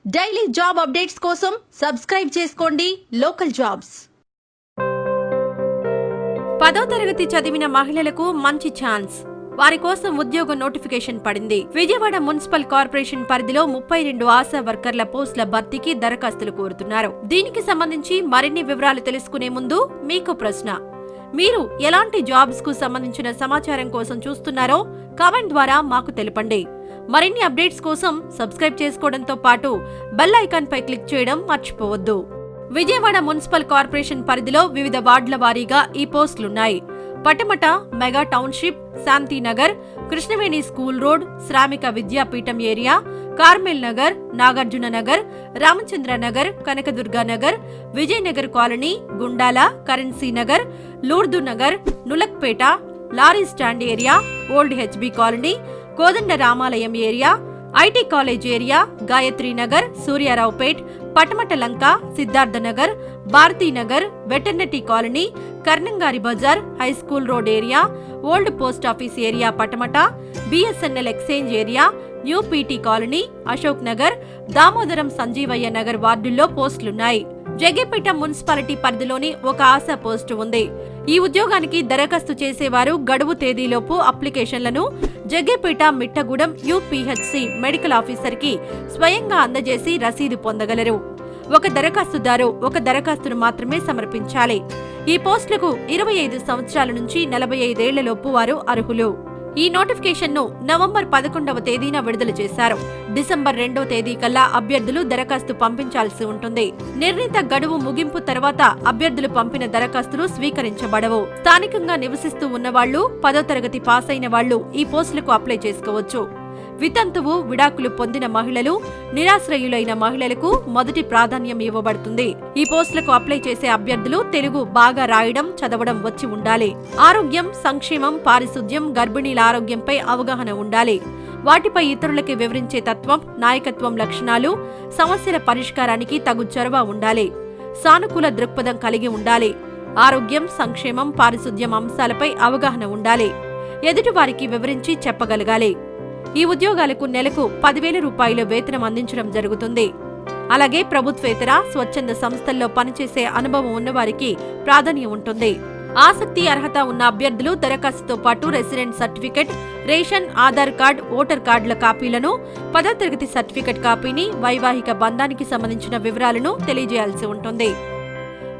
Daily job updates కోసం subscribe చేసుకోండి local jobs. 10వ తరగతి చదివిన మహిళలకు మంచి ఛాన్స్. వారి కోసం ఉద్యోగ నోటిఫికేషన్ పడింది. విజయవాడ మున్సిపల్ కార్పొరేషన్ పరిధిలో 32 ఆశా వర్కర్ల పోస్టుల భర్తీకి దరఖాస్తులు కోరుతున్నారు. దీనికి సంబంధించి మరిన్ని వివరాలు తెలుసుకునే ముందు మీకు ప్రశ్న. మీరు ఎలాంటి జాబ్స్ కు సంబంధించిన సమాచారం కోసం చూస్తున్నారో కామెంట్ ద్వారా మాకు తెలపండి. మరిన్ని అప్డేట్స్ కోసం సబ్స్క్రైబ్ చేసుకోవడంతో పాటు బెల్ ఐకాన్ పై క్లిక్ చేయడం మర్చిపోవద్దు. విజయవాడ మున్సిపల్ కార్పొరేషన్ పరిధిలో వివిధ వార్డుల వారీగా ఈ పోస్టులున్నాయి. Patamata, mega township, Shantinagar, Krishnaveni school road, Shramika Vidyapeetham area, Carmel Nagar, Nagarjuna Nagar, Ramachandra Nagar, Kanakadurga Nagar, Vijayanagar colony, Gundala, currency Nagar, Lourdes Nagar, Nulakpeta, lorry stand area, old HB colony, Kodanda Ramalayam area, IT college area, Gayatri Nagar, Suryaraopet, Patamata Lanka, Siddhartha Nagar, Bharatinagar, veterinary colony, కర్ణంగారి బజార్, high school road area, old post office area Patamata, BSNL exchange area, new PT colony, Ashok Nagar, Damodaram Sanjeevaiah Nagar వార్డుల్లో పోస్టులున్నాయి. Jaggepeta municipality పరిధిలోని ఒక ASHA post ఉంది. ఈ ఉద్యోగానికి దరఖాస్తు చేసేవారు గడువు తేదీలోపు అప్లికేషన్లను Jaggepeta Mittagudem UPHC medical officer కి స్వయంగా అందజేసి రసీదు పొందగలరు. ఒక దరఖాస్తుదారు ఒక దరఖాస్తును మాత్రమే సమర్పించాలి. ఈ పోస్టులకు 25 సంవత్సరాల నుంచి 45 ఏళ్లలోపు వారు అర్హులు. ఈ నోటిఫికేషన్ ను నవంబర్ 11వ తేదీన విడుదల చేశారు. డిసెంబర్ 2వ తేదీ కల్లా అభ్యర్థులు దరఖాస్తు పంపించాల్సి ఉంటుంది. నిర్ణీత గడువు ముగింపు తర్వాత అభ్యర్థులు పంపిన దరఖాస్తులు స్వీకరించబడవు. స్థానికంగా నివసిస్తూ ఉన్నవాళ్లు, 10వ తరగతి పాస్ అయిన వాళ్లు ఈ పోస్టులకు అప్లై చేసుకోవచ్చు. వితంతువు, విడాకులు పొందిన మహిళలు, నిరాశ్రయులైన మహిళలకు మొదటి ప్రాధాన్యం ఇవ్వబడుతుంది. ఈ పోస్టులకు అప్లై చేసే అభ్యర్థులు తెలుగు బాగా రాయడం, చదవడం వచ్చి ఉండాలి. ఆరోగ్యం, సంక్షేమం, పారిశుద్ధ్యం, గర్భిణీల ఆరోగ్యంపై అవగాహన ఉండాలి. వాటిపై ఇతరులకి వివరించే తత్వం, నాయకత్వం లక్షణాలు, సమస్యల పరిష్కారానికి తగు చొరవ ఉండాలి. సానుకూల దృక్పథం కలిగి ఉండాలి. ఆరోగ్యం, సంక్షేమం, పారిశుద్ధ్యం అంశాలపై అవగాహన ఉండాలి. ఎదుటివారికి వివరించి చెప్పగలగాలి. ఈ ఉద్యోగాలకు నెలకు 10,000 రూపాయల వేతనం అందించడం జరుగుతుంది. అలాగే ప్రభుత్వేతర, స్వచ్ఛంద సంస్థల్లో పనిచేసే అనుభవం ఉన్నవారికి ప్రాధాన్యం ఉంటుంది. ఆసక్తి, అర్హత ఉన్న అభ్యర్థులు దరఖాస్తుతో పాటు resident certificate, ration, Aadhaar card, voter కార్డుల కాపీలను, 10వ తరగతి సర్టిఫికెట్ కాపీని, వైవాహిక బంధానికి సంబంధించిన వివరాలను తెలియజేయాల్సి ఉంటుంది.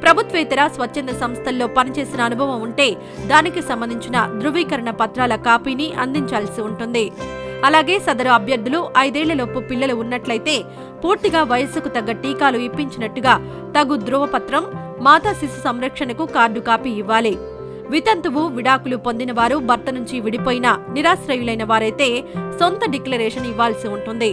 ప్రభుత్వేతర, స్వచ్ఛంద సంస్థల్లో పనిచేసిన అనుభవం ఉంటే దానికి సంబంధించిన ధృవీకరణ పత్రాల కాపీని అందించాల్సి ఉంటుంది. అలాగే సదరు అభ్యర్థులు 5 ఏళ్లలోపు పిల్లలు ఉన్నట్లయితే పూర్తిగా వయస్సుకు తగ్గ టీకాలు ఇప్పించినట్టుగా తగు ధృవపత్రం, మాతా శిశు సంరక్షణకు కార్డు కాపీ ఇవ్వాలి. వితంతువు, విడాకులు పొందిన వారు, భర్త నుంచి విడిపోయిన నిరాశ్రయులైన వారైతే సొంత డిక్లరేషన్ ఇవ్వాల్సి ఉంటుంది.